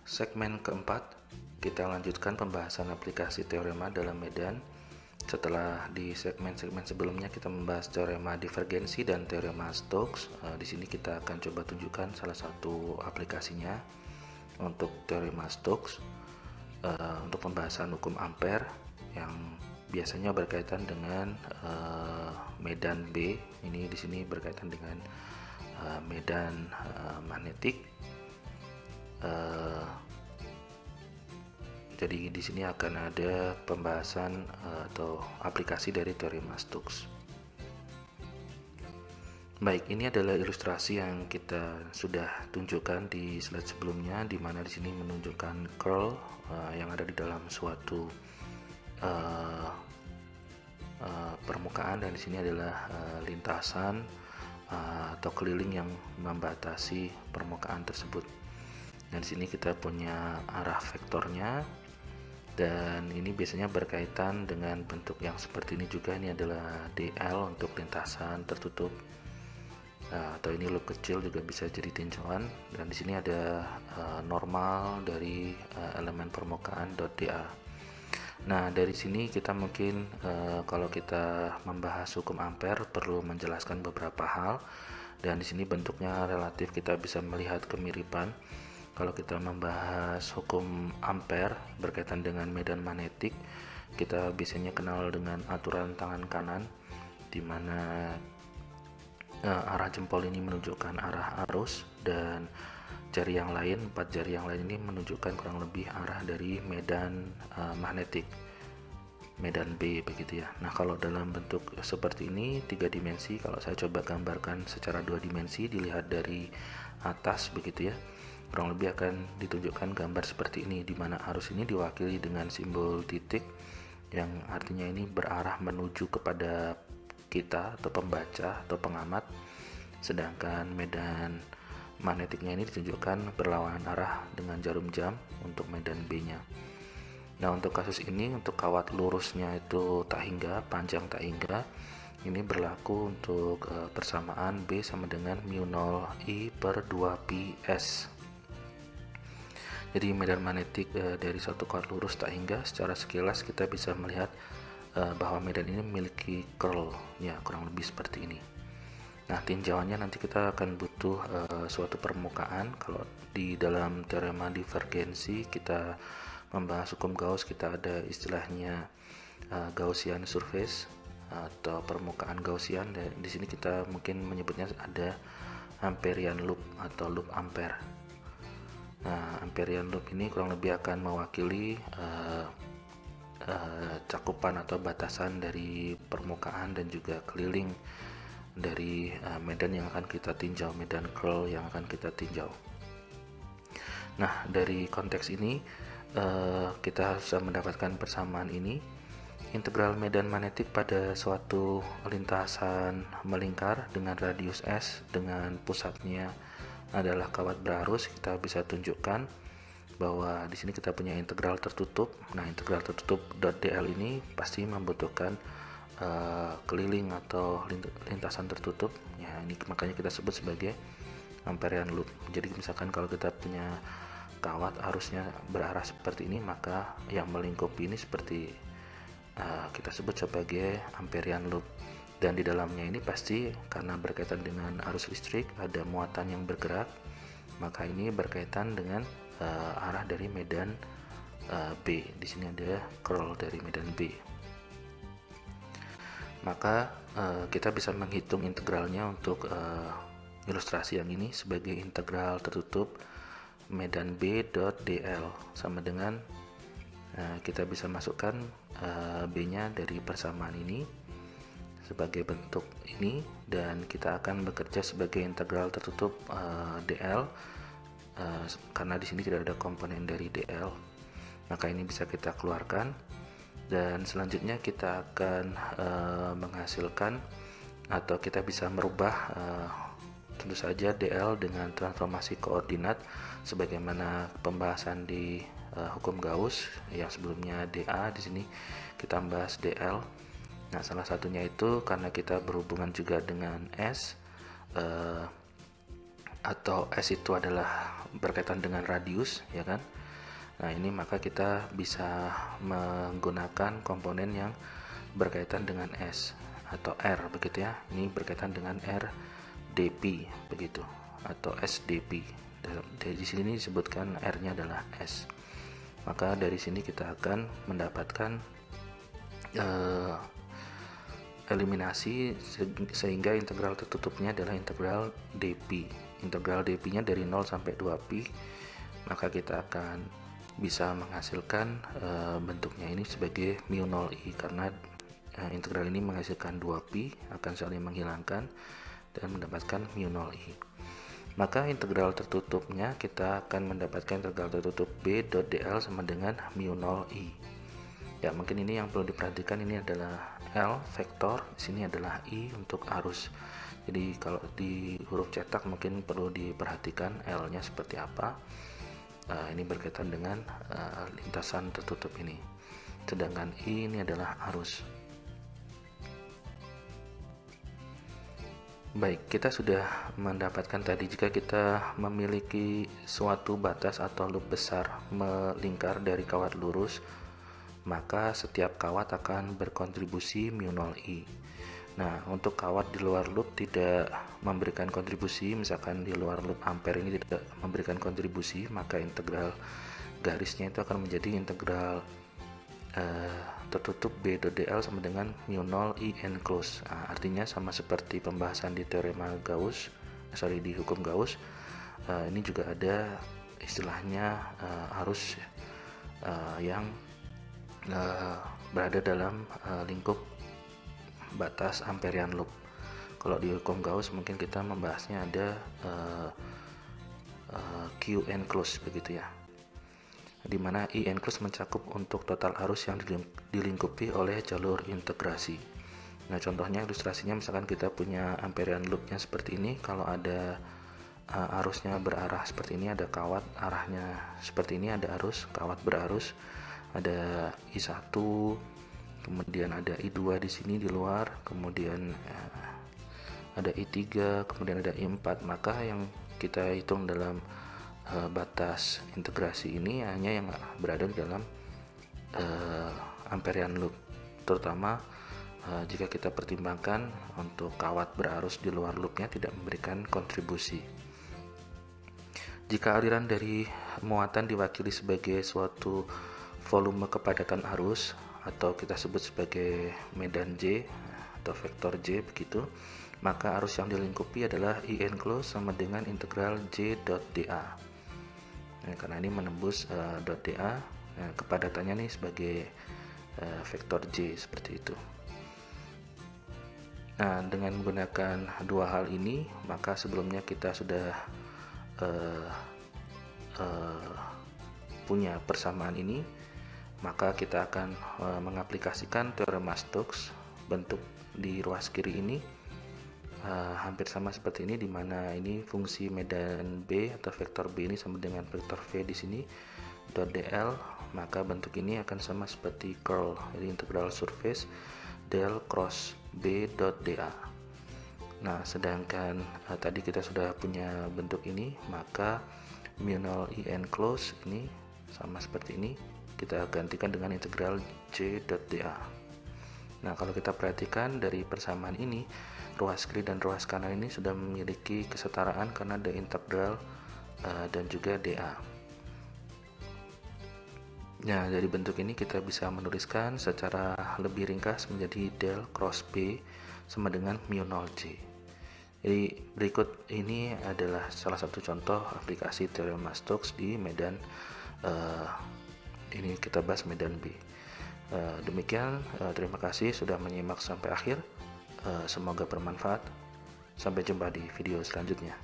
Segmen keempat, kita lanjutkan pembahasan aplikasi teorema dalam medan. Setelah di segmen-segmen sebelumnya kita membahas teorema divergensi dan teorema Stokes, di sini kita akan coba tunjukkan salah satu aplikasinya untuk teorema Stokes untuk pembahasan hukum ampere yang biasanya berkaitan dengan medan B. Ini di sini berkaitan dengan medan magnetik. Jadi di sini akan ada pembahasan atau aplikasi dari teorema Stokes. Baik, ini adalah ilustrasi yang kita sudah tunjukkan di slide sebelumnya, di mana di sini menunjukkan curl yang ada di dalam suatu permukaan, dan di sini adalah lintasan atau keliling yang membatasi permukaan tersebut. Dan di sini kita punya arah vektornya, dan ini biasanya berkaitan dengan bentuk yang seperti ini juga. Ini adalah DL untuk lintasan tertutup, atau ini loop kecil juga bisa jadi tinjauan. Dan di sini ada normal dari elemen permukaan .dA. Nah, dari sini kita mungkin kalau kita membahas hukum ampere perlu menjelaskan beberapa hal, dan di sini bentuknya relatif kita bisa melihat kemiripan. Kalau kita membahas hukum ampere berkaitan dengan medan magnetik, kita biasanya kenal dengan aturan tangan kanan, di mana arah jempol ini menunjukkan arah arus, dan jari yang lain, 4 jari yang lain ini menunjukkan kurang lebih arah dari medan magnetik, medan B, begitu ya. Nah, kalau dalam bentuk seperti ini 3 dimensi, kalau saya coba gambarkan secara 2 dimensi, dilihat dari atas begitu ya, kurang lebih akan ditunjukkan gambar seperti ini, di mana arus ini diwakili dengan simbol titik yang artinya ini berarah menuju kepada kita atau pembaca atau pengamat, sedangkan medan magnetiknya ini ditunjukkan berlawanan arah dengan jarum jam untuk medan B-nya. Nah, untuk kasus ini, untuk kawat lurusnya itu tak hingga, panjang tak hingga, ini berlaku untuk persamaan B sama dengan mu0 I per 2 ps. Jadi medan magnetik dari suatu kawat lurus tak hingga, secara sekilas kita bisa melihat bahwa medan ini memiliki curl, ya kurang lebih seperti ini. Nah, tinjauannya nanti kita akan butuh suatu permukaan. Kalau di dalam teorema divergensi kita membahas hukum Gauss, kita ada istilahnya Gaussian surface atau permukaan Gaussian. Dan di sini kita mungkin menyebutnya ada Amperian loop atau loop ampere. Nah, Amperian loop ini kurang lebih akan mewakili cakupan atau batasan dari permukaan dan juga keliling dari medan yang akan kita tinjau, medan curl yang akan kita tinjau. Nah, dari konteks ini kita bisa mendapatkan persamaan ini. Integral medan magnetik pada suatu lintasan melingkar dengan radius S dengan pusatnya adalah kawat berarus, kita bisa tunjukkan bahwa di sini kita punya integral tertutup. Nah, integral tertutup .dl ini pasti membutuhkan keliling atau lintasan tertutup. Ya, ini makanya kita sebut sebagai Amperian loop. Jadi misalkan kalau kita punya kawat arusnya berarah seperti ini, maka yang melingkupi ini seperti kita sebut sebagai Amperian loop. Dan di dalamnya ini pasti karena berkaitan dengan arus listrik, ada muatan yang bergerak, maka ini berkaitan dengan arah dari medan B. Di sini ada curl dari medan B. Maka kita bisa menghitung integralnya untuk ilustrasi yang ini sebagai integral tertutup medan B dl sama dengan kita bisa masukkan B-nya dari persamaan ini sebagai bentuk ini, dan kita akan bekerja sebagai integral tertutup dl karena di sini tidak ada komponen dari dl, maka ini bisa kita keluarkan. Dan selanjutnya kita akan menghasilkan atau kita bisa merubah tentu saja dl dengan transformasi koordinat sebagaimana pembahasan di hukum Gauss yang sebelumnya dA, di sini kita membahas dl. Nah, salah satunya itu karena kita berhubungan juga dengan S, atau S itu adalah berkaitan dengan radius, ya kan. Nah, ini maka kita bisa menggunakan komponen yang berkaitan dengan S atau R begitu ya. Ini berkaitan dengan R dp begitu, atau SDP. Di sini disebutkan R-nya adalah S. Maka dari sini kita akan mendapatkan eliminasi sehingga integral tertutupnya adalah integral dp. Integral dp-nya dari 0 sampai 2pi, maka kita akan bisa menghasilkan bentuknya ini sebagai mu 0i, karena integral ini menghasilkan 2pi, akan saling menghilangkan dan mendapatkan mu 0i. Maka integral tertutupnya kita akan mendapatkan integral tertutup b dot dl sama dengan mu 0i. Ya, mungkin ini yang perlu diperhatikan, ini adalah L vektor, di sini adalah I untuk arus. Jadi kalau di huruf cetak mungkin perlu diperhatikan L-nya seperti apa. Ini berkaitan dengan lintasan tertutup ini. Sedangkan I ini adalah arus. Baik, kita sudah mendapatkan tadi jika kita memiliki suatu batas atau loop besar melingkar dari kawat lurus, maka setiap kawat akan berkontribusi mu 0i. Nah, untuk kawat di luar loop tidak memberikan kontribusi, misalkan di luar loop ampere ini tidak memberikan kontribusi, maka integral garisnya itu akan menjadi integral tertutup b dot dl sama dengan mu 0 i enclosed. Artinya sama seperti pembahasan di teorema Gauss, di hukum Gauss. Ini juga ada istilahnya arus yang berada dalam lingkup batas amperian loop. Kalau di hukum Gauss mungkin kita membahasnya ada Q enclosed begitu ya, di mana I enclosed mencakup untuk total arus yang dilingkupi oleh jalur integrasi. Nah, contohnya ilustrasinya misalkan kita punya amperian loopnya seperti ini. Kalau ada arusnya berarah seperti ini, ada kawat arahnya seperti ini, ada arus kawat berarus, ada I1, kemudian ada I2 di sini di luar, kemudian ada I3, kemudian ada I4. Maka yang kita hitung dalam batas integrasi ini hanya yang berada di dalam amperian loop, terutama jika kita pertimbangkan untuk kawat berarus di luar loopnya tidak memberikan kontribusi. Jika aliran dari muatan diwakili sebagai suatu volume kepadatan arus atau kita sebut sebagai medan J atau vektor J begitu, maka arus yang dilingkupi adalah I enclosed sama dengan integral J dot dA. Karena ini menembus dot dA, kepadatannya nih sebagai vektor J seperti itu. Nah, dengan menggunakan dua hal ini, maka sebelumnya kita sudah punya persamaan ini, maka kita akan mengaplikasikan teorema Stokes. Bentuk di ruas kiri ini hampir sama seperti ini, di mana ini fungsi medan B atau vektor B ini sama dengan vektor V di sini dot dl, maka bentuk ini akan sama seperti curl, jadi integral surface del cross B dot dA. Nah, sedangkan tadi kita sudah punya bentuk ini, maka mu 0 i enclosed ini sama seperti ini, kita gantikan dengan integral J dot dA. Nah, kalau kita perhatikan dari persamaan ini, ruas kiri dan ruas kanan ini sudah memiliki kesetaraan karena ada integral dan juga dA. Nah, dari bentuk ini kita bisa menuliskan secara lebih ringkas menjadi del cross B sama dengan mu 0J. Jadi berikut ini adalah salah satu contoh aplikasi teorema Stokes di medan ini kita bahas medan B. Demikian, terima kasih sudah menyimak sampai akhir. Semoga bermanfaat. Sampai jumpa di video selanjutnya.